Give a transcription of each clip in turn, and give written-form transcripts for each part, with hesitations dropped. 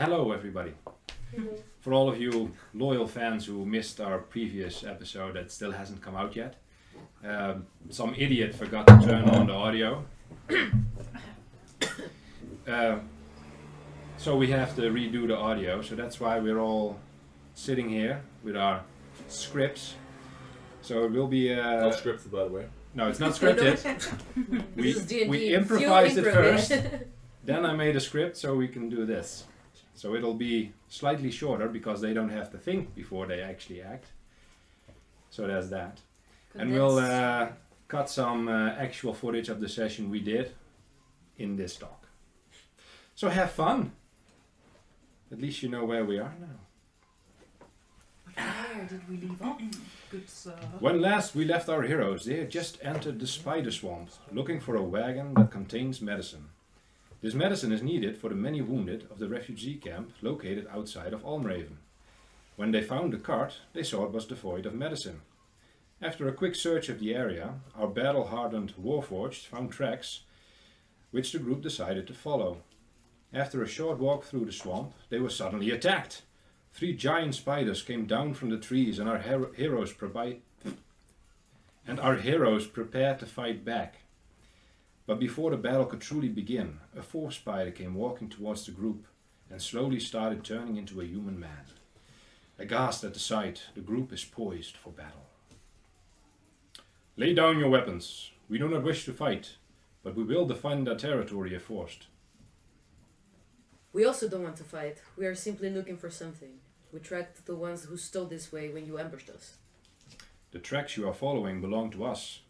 Hello, everybody. For all of you loyal fans who missed our previous episode that still hasn't come out yet, some idiot forgot to turn on the audio. Uh, so we have to redo the audio, so that's why we're all sitting here with our scripts. So it will be. Not scripted, by the way. No, it's not scripted. This is D&D. we Few improvised it improv, first. yeah. Then I made a script so we can do this. So it'll be slightly shorter because they don't have to think before they actually act. So there's that. And we'll cut some actual footage of the session we did in this talk. So have fun. At least you know where we are now. Where did we leave off? Good sir. When last we left our heroes, they had just entered the spider swamp, looking for a wagon that contains medicine. This medicine is needed for the many wounded of the refugee camp located outside of Almraven. When they found the cart, they saw it was devoid of medicine. After a quick search of the area, our battle-hardened warforged found tracks which the group decided to follow. After a short walk through the swamp, they were suddenly attacked. 3 giant spiders came down from the trees and our heroes prepared to fight back. But before the battle could truly begin, a 4th spider came walking towards the group and slowly started turning into a human man. Aghast at the sight, the group is poised for battle. Lay down your weapons. We do not wish to fight, but we will defend our territory if forced. We also don't want to fight. We are simply looking for something. We tracked the ones who stole this way when you ambushed us. The tracks you are following belong to us.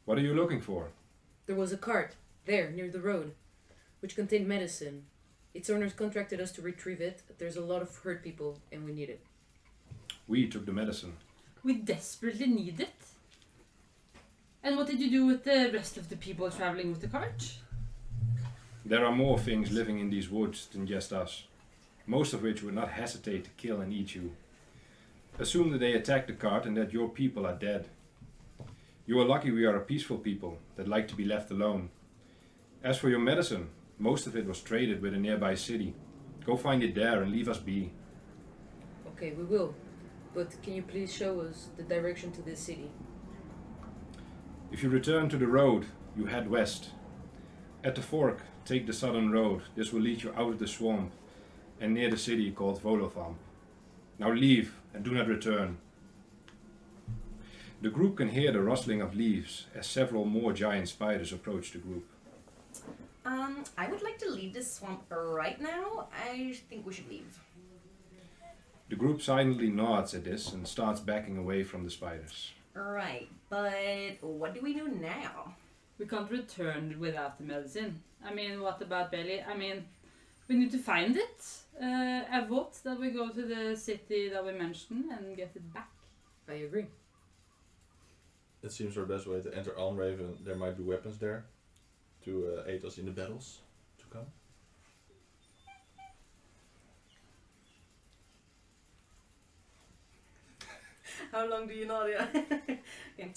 What are you looking for? There was a cart, there, near the road, which contained medicine. Its owners contracted us to retrieve it. There's a lot of hurt people, and we need it. We took the medicine. We desperately need it. And what did you do with the rest of the people traveling with the cart? There are more things living in these woods than just us, most of which would not hesitate to kill and eat you. Assume that they attacked the cart and that your people are dead. You are lucky we are a peaceful people that like to be left alone. As for your medicine, most of it was traded with a nearby city. Go find it there and leave us be. Okay, we will. But can you please show us the direction to this city? If you return to the road, you head west. At the fork, take the southern road. This will lead you out of the swamp and near the city called Volothamp. Now leave and do not return. The group can hear the rustling of leaves as several more giant spiders approach the group. I would like to leave this swamp right now. I think we should leave. The group silently nods at this and starts backing away from the spiders. Right, but what do we do now? We can't return without the medicine. I mean, what about Belly? I mean, we need to find it. I vote that we go to the city that we mentioned and get it back. I agree. It seems our best way to enter Almraven. There might be weapons there to aid us in the battles to come. How long do you know? Okay.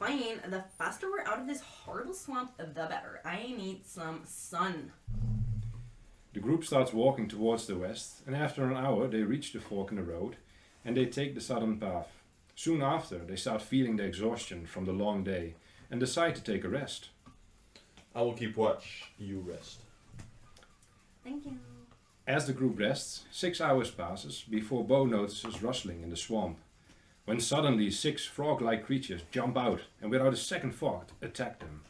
Fine, the faster we're out of this horrible swamp, the better. I need some sun. The group starts walking towards the west, and after an hour they reach the fork in the road and they take the southern path. Soon after, they start feeling the exhaustion from the long day and decide to take a rest. I will keep watch. You rest. Thank you. As the group rests, 6 hours passes before Bo notices rustling in the swamp, when suddenly 6 frog-like creatures jump out and without a second thought attack them.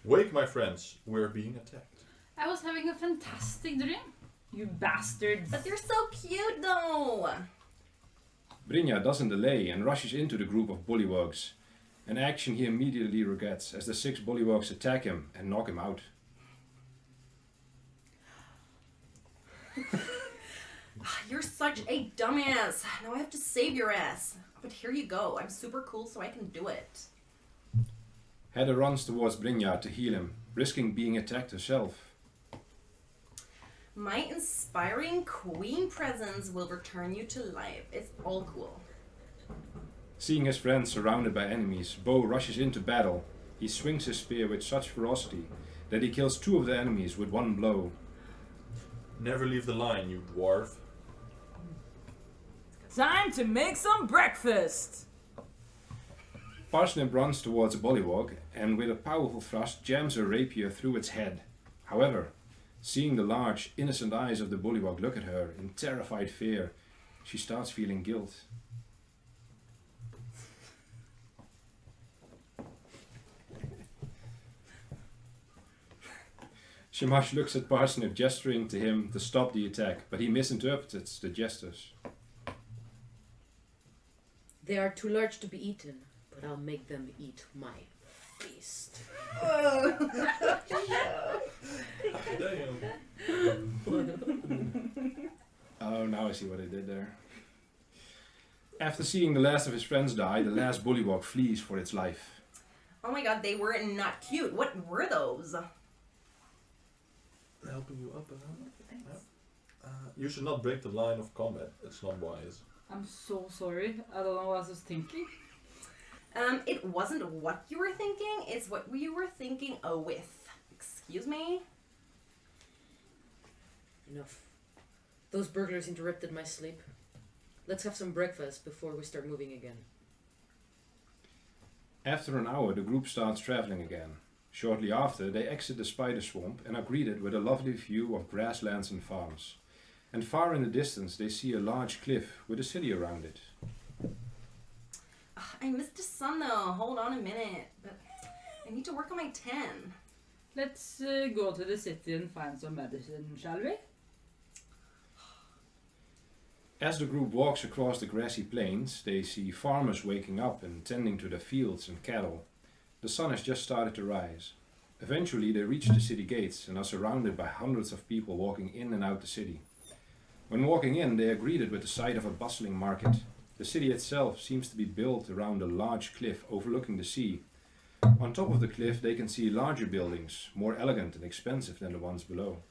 Wake, my friends. We're being attacked. I was having a fantastic dream. You bastards. But they're so cute though. Brynja doesn't delay and rushes into the group of bullywugs, an action he immediately regrets as the 6 bullywugs attack him and knock him out. You're such a dumbass. Now I have to save your ass. But here you go. I'm super cool so I can do it. Hedda runs towards Brynja to heal him, risking being attacked herself. My inspiring queen presence will return you to life. It's all cool. Seeing his friends surrounded by enemies, Bo rushes into battle. He swings his spear with such ferocity that he kills 2 of the enemies with 1 blow. Never leave the line, you dwarf. Time to make some breakfast! Parsnip runs towards a bullywog and with a powerful thrust jams her rapier through its head. However, seeing the large, innocent eyes of the bullywog look at her in terrified fear, she starts feeling guilt. Shamash looks at Parsnip, gesturing to him to stop the attack, but he misinterprets the gestures. They are too large to be eaten, but I'll make them eat my feast. Oh, now I see what I did there. After seeing the last of his friends die, the last bullywog flees for its life. Oh my god, they were not cute. What were those? Helping you up and you should not break the line of combat. It's not wise. I'm so sorry. I don't know what I was thinking. It wasn't what you were thinking, it's what you were thinking with. Excuse me? Enough. Those burglars interrupted my sleep. Let's have some breakfast before we start moving again. After an hour, the group starts traveling again. Shortly after, they exit the spider swamp and are greeted with a lovely view of grasslands and farms. And far in the distance, they see a large cliff with a city around it. I missed the sun though. Hold on a minute. But I need to work on my 10. Let's go to the city and find some medicine, shall we? As the group walks across the grassy plains, they see farmers waking up and tending to their fields and cattle. The sun has just started to rise. Eventually, they reach the city gates and are surrounded by hundreds of people walking in and out the city. When walking in, they are greeted with the sight of a bustling market. The city itself seems to be built around a large cliff overlooking the sea. On top of the cliff, they can see larger buildings, more elegant and expensive than the ones below.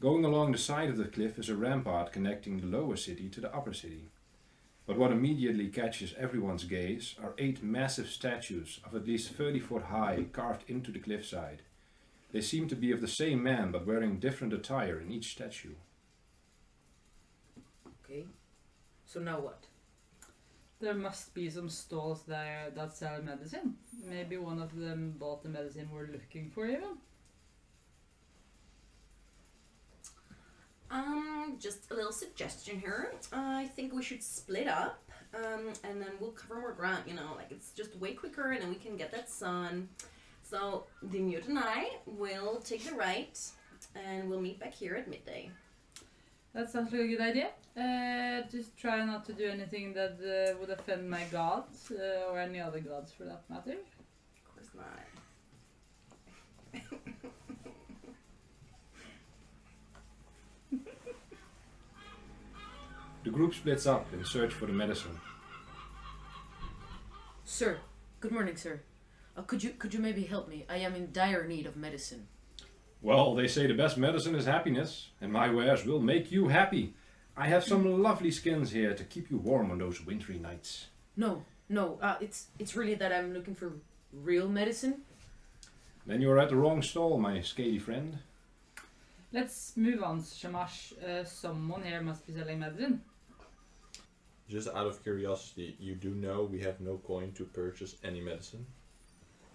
Going along the side of the cliff is a rampart connecting the lower city to the upper city. But what immediately catches everyone's gaze are 8 massive statues of at least 30 foot high carved into the cliffside. They seem to be of the same man but wearing different attire in each statue. Okay. So now what? There must be some stalls there that sell medicine. Maybe one of them bought the medicine we're looking for even. Just a little suggestion here. I think we should split up, and then we'll cover more ground, you know, like it's just way quicker and then we can get that sun. So, the mute and I will take the right and we'll meet back here at midday. That sounds like a good idea. Just try not to do anything that would offend my gods, or any other gods for that matter. Of course not. The group splits up in search for the medicine. Sir, good morning, sir. Could you maybe help me? I am in dire need of medicine. Well, they say the best medicine is happiness, and my wares will make you happy. I have some lovely skins here to keep you warm on those wintry nights. No. It's really that I'm looking for real medicine. Then you're at the wrong stall, my scaly friend. Let's move on, Shamash. Someone here must be selling medicine. Just out of curiosity, you do know we have no coin to purchase any medicine?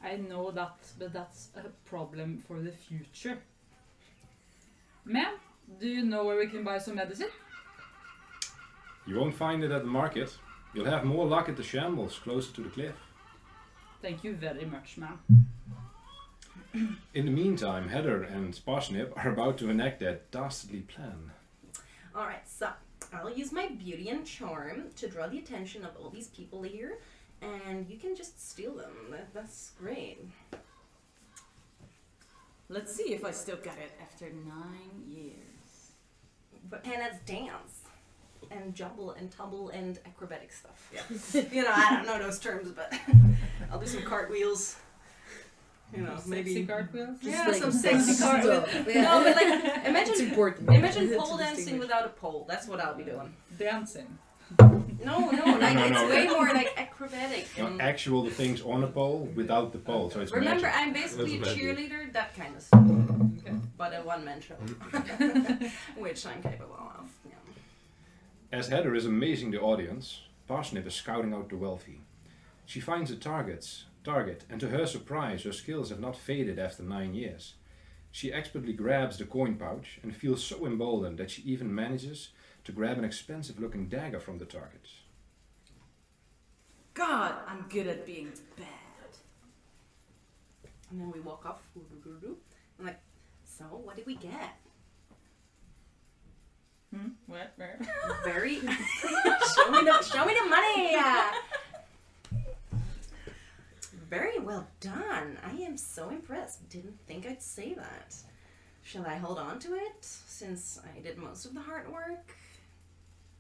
I know that, but that's a problem for the future. Ma'am, do you know where we can buy some medicine? You won't find it at the market. You'll have more luck at the shambles closer to the cliff. Thank you very much, ma'am. In the meantime, Heather and Parsnip are about to enact their dastardly plan. Alright, so I'll use my beauty and charm to draw the attention of all these people here, and you can just steal them. That's great. Let's see if I still got it after 9 years. And it's dance. And jumble and tumble and acrobatic stuff. Yeah. You know, I don't know those terms, but I'll do some cartwheels. You know, maybe. Sexy cartwheels? Yeah, like some sexy cartwheels. Yeah. No, but like, It's imagine important. pole dancing without a pole. That's what I'll be doing. Dancing. No, like No, it's no. way more like acrobatic. No, And actual the things on a pole without the pole, so it's remember, magic. I'm basically a That's magic. cheerleader, that kind of stuff. Okay. But but a one-man show, which I'm capable of. Yeah. As Heather is amazing the audience, Parsnip is scouting out the wealthy. She finds a target, and to her surprise, her skills have not faded after 9 years. She expertly grabs the coin pouch and feels so emboldened that she even manages to grab an expensive-looking dagger from the target. God, I'm good at being bad. And then we walk off. I'm like, so what did we get? What? Where? Very. show me the money. Very well done. I am so impressed. Didn't think I'd say that. Shall I hold on to it since I did most of the hard work?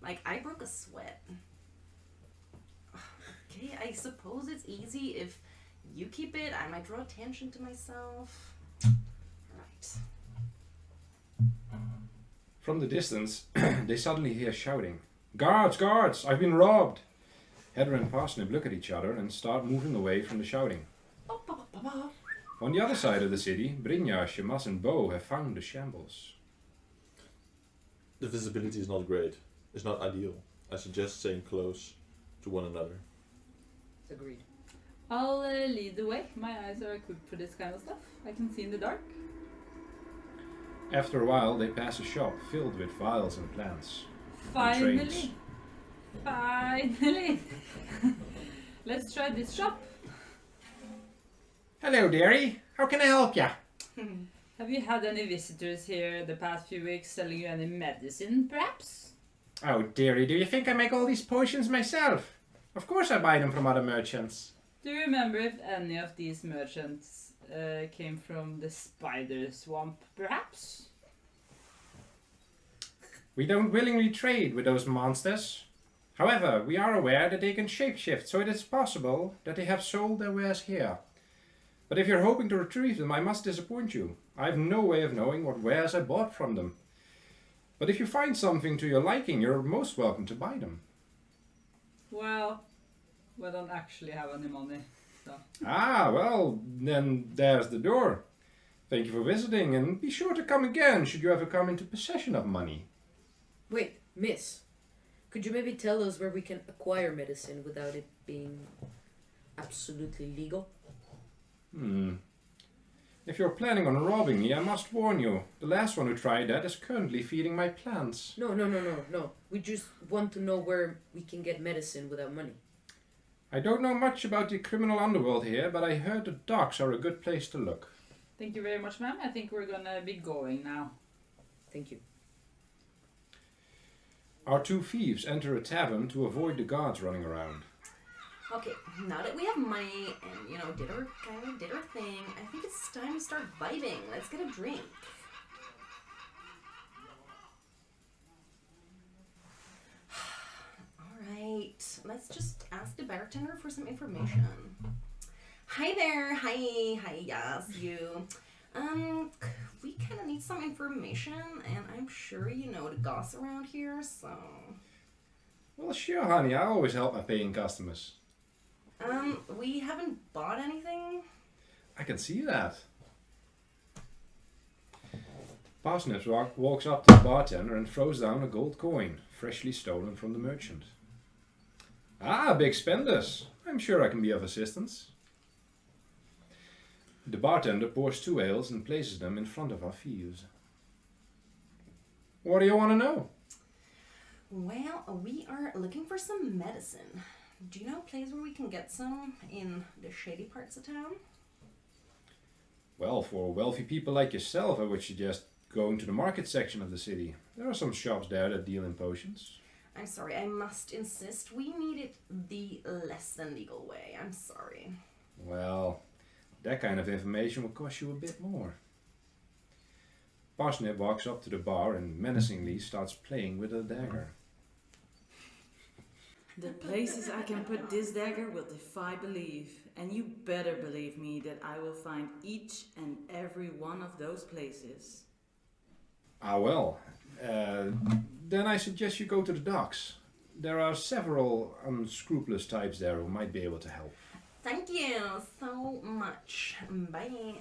Like, I broke a sweat. Okay, I suppose it's easy if you keep it. I might draw attention to myself. Right. From the distance, they suddenly hear shouting. Guards, guards, I've been robbed! Heather and Parsnip look at each other and start moving away from the shouting. On the other side of the city, Brynja, Shemas and Bo have found the shambles. The visibility is not great. It's not ideal. I suggest staying close to one another. Agreed. I'll lead the way. My eyes are equipped for this kind of stuff. I can see in the dark. After a while, they pass a shop filled with vials and plants. Finally. trains. Finally. Let's try this shop. Hello, dearie. How can I help ya? Have you had any visitors here the past few weeks selling you any medicine, perhaps? Oh, dearie, do you think I make all these potions myself? Of course I buy them from other merchants. Do you remember if any of these merchants came from the spider swamp, perhaps? We don't willingly trade with those monsters. However, we are aware that they can shapeshift, so it is possible that they have sold their wares here. But if you're hoping to retrieve them, I must disappoint you. I have no way of knowing what wares I bought from them. But if you find something to your liking, you're most welcome to buy them. Well, we don't actually have any money, so... Ah, well, then there's the door. Thank you for visiting, and be sure to come again should you ever come into possession of money. Wait, miss. Could you maybe tell us where we can acquire medicine without it being absolutely legal? If you're planning on robbing me, I must warn you. The last one who tried that is currently feeding my plants. No. We just want to know where we can get medicine without money. I don't know much about the criminal underworld here, but I heard the docks are a good place to look. Thank you very much, ma'am. I think we're gonna be going now. Thank you. Our two thieves enter a tavern to avoid the guards running around. Okay, now that we have money and, did our thing, I think it's time to start vibing. Let's get a drink. Alright, let's just ask the bartender for some information. Hi there, hi, yes, you. We kind of need some information, and I'm sure you know the goss around here, so... Well, sure, honey, I always help my paying customers. We haven't bought anything. I can see that. Parsnips walks up to the bartender and throws down a gold coin, freshly stolen from the merchant. Ah, big spenders. I'm sure I can be of assistance. The bartender pours 2 ales and places them in front of our thieves. What do you want to know? Well, we are looking for some medicine. Do you know a place where we can get some in the shady parts of town? Well, for wealthy people like yourself, I would suggest going to the market section of the city. There are some shops there that deal in potions. I'm sorry, I must insist. We need it the less than legal way. I'm sorry. Well, that kind of information will cost you a bit more. Parsnip walks up to the bar and menacingly starts playing with a dagger. The places I can put this dagger will defy belief, and you better believe me that I will find each and every one of those places. Ah, well, then I suggest you go to the docks. There are several unscrupulous types there who might be able to help. Thank you so much. Bye.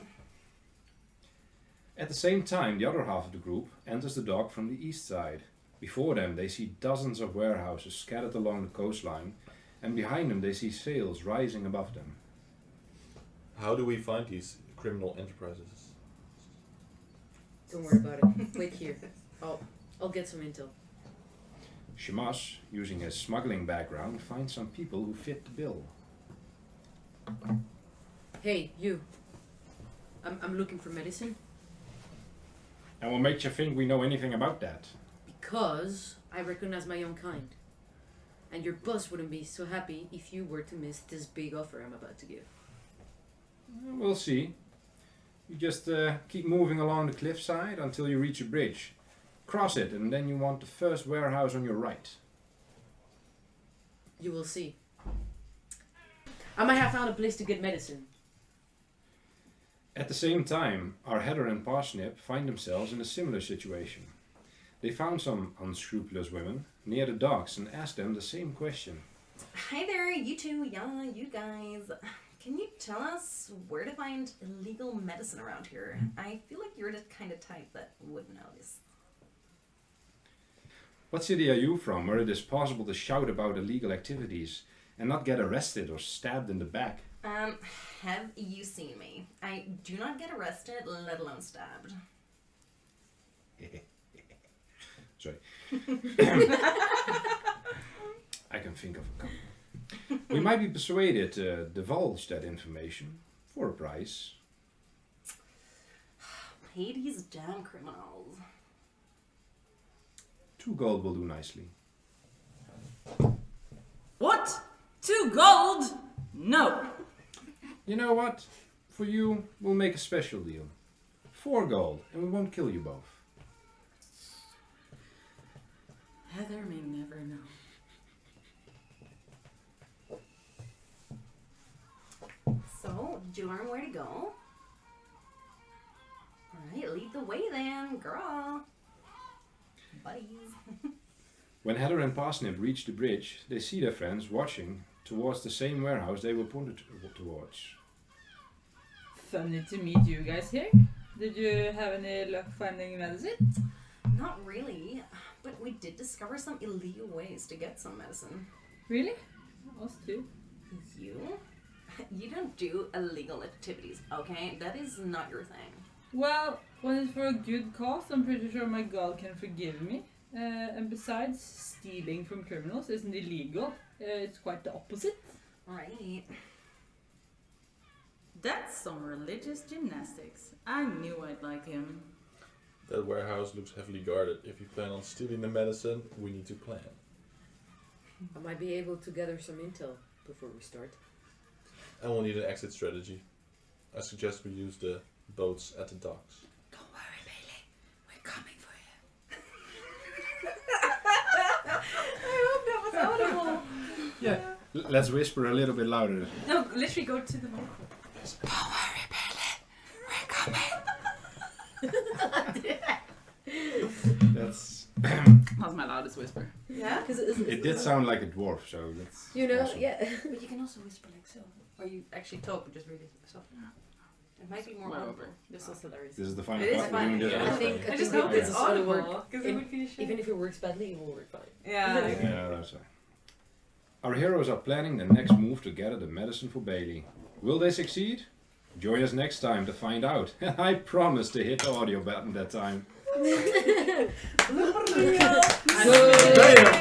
At the same time, the other half of the group enters the dock from the east side. Before them, they see dozens of warehouses scattered along the coastline, and behind them, they see sails rising above them. How do we find these criminal enterprises? Don't worry about it. Wait here. I'll get some intel. Shamash, using his smuggling background, finds some people who fit the bill. Hey, you. I'm looking for medicine And what makes you think we know anything about that? because I recognize my own kind. And your boss wouldn't be so happy if you were to miss this big offer I'm about to give. We'll see. You just keep moving along the cliffside until you reach a bridge. Cross it, and then you want the first warehouse on your right. You will see. I might have found a place to get medicine. At the same time, our Heather and Parsnip find themselves in a similar situation. They found some unscrupulous women near the docks and asked them the same question. Hi there, you two, yeah, you guys. Can you tell us where to find illegal medicine around here? I feel like you're the kind of type that would know this. What city are you from where it is possible to shout about illegal activities and not get arrested or stabbed in the back? Have you seen me? I do not get arrested, let alone stabbed. Sorry. I can think of a couple. We might be persuaded to divulge that information for a price. Pay these damn criminals. 2 gold will do nicely. What? 2 gold? No. You know what? For you, we'll make a special deal. 4 gold, and we won't kill you both. Heather may never know. So, did you learn where to go? Alright, lead the way then, girl. Buddies. When Heather and Parsnip reach the bridge, they see their friends watching towards the same warehouse they were pointed towards. Funny to meet you guys here. Did you have any luck finding medicine? Not really, but we did discover some illegal ways to get some medicine. Really? Us too. You? You don't do illegal activities, okay? That is not your thing. Well, when it's for a good cause, I'm pretty sure my God can forgive me. And besides, stealing from criminals isn't illegal. It's quite the opposite. Right. That's some religious gymnastics. I knew I'd like him. That warehouse looks heavily guarded. If you plan on stealing the medicine, we need to plan. I might be able to gather some intel before we start. And we'll need an exit strategy. I suggest we use the boats at the docks. Don't worry, Bailey. We're coming for you. I hope that was audible. Yeah, let's whisper a little bit louder. No, literally go to the microphone. Don't worry, Bailey. We're coming. That's. That's my loudest whisper. Yeah? It did sound like a dwarf, so that's. You know, awesome. yeah. But you can also whisper like so. Or you actually talk, but just really soft. It might be more audible. Whatever. This was hilarious. This is the final It is cut. We're fine. doing this Yeah. as I think well. I just think hope this it's is gonna work. audible, because it In- would be a shame. Even if it works badly, it will work fine. Yeah. Yeah, that's right. Our heroes are planning the next move to gather the medicine for Bailey. Will they succeed? Join us next time to find out. I promise to hit the audio button that time. Bam!